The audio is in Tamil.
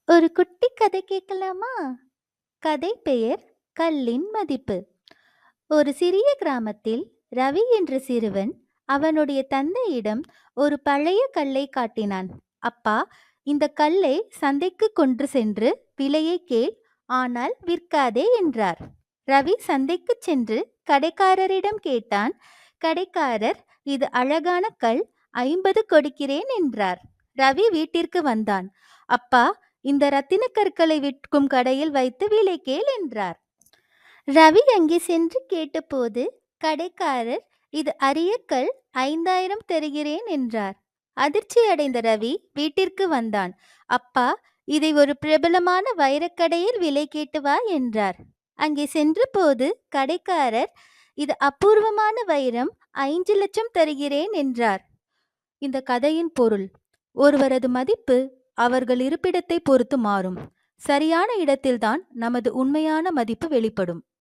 ஒரு குட்டி கதை கேட்கலாமா? கதை பெயர் கல்லின் மதிப்பு. ஒரு சிறிய கிராமத்தில் ரவி என்ற சிறுவன் அவனுடைய தந்தையிடம் ஒரு பழைய கல்லை காட்டினான். அப்பா, இந்த கல்லை சந்தைக்கு கொண்டு சென்று விலையை கேள், ஆனால் விற்காதே என்றார். ரவி சந்தைக்கு சென்று கடைக்காரரிடம் கேட்டான். கடைக்காரர், இது அழகான கல், 50 கொடுக்கிறேன் என்றார். ரவி வீட்டிற்கு வந்தான். அப்பா, இந்த ரத்தின கற்களை விற்கும் கடையில் வைத்து விலை கேள் என்றார். ரவி அங்கே சென்று கேட்டபோது கடைக்காரர், இது அரிய கல், 5000 தருகிறேன் என்றார். அதிர்ச்சி அடைந்த ரவி வீட்டிற்கு வந்தான். அப்பா, இதை ஒரு பிரபலமான வைரக்கடையில் விலை கேட்டு வா என்றார். அங்கே சென்றபோது கடைக்காரர், இது அபூர்வமான வைரம், 5 லட்சம் தருகிறேன் என்றார். இந்த கதையின் பொருள்: ஒருவரது மதிப்பு அவர்கள் இருப்பிடத்தை பொறுத்து மாறும். சரியான இடத்தில்தான் நமது உண்மையான மதிப்பு வெளிப்படும்.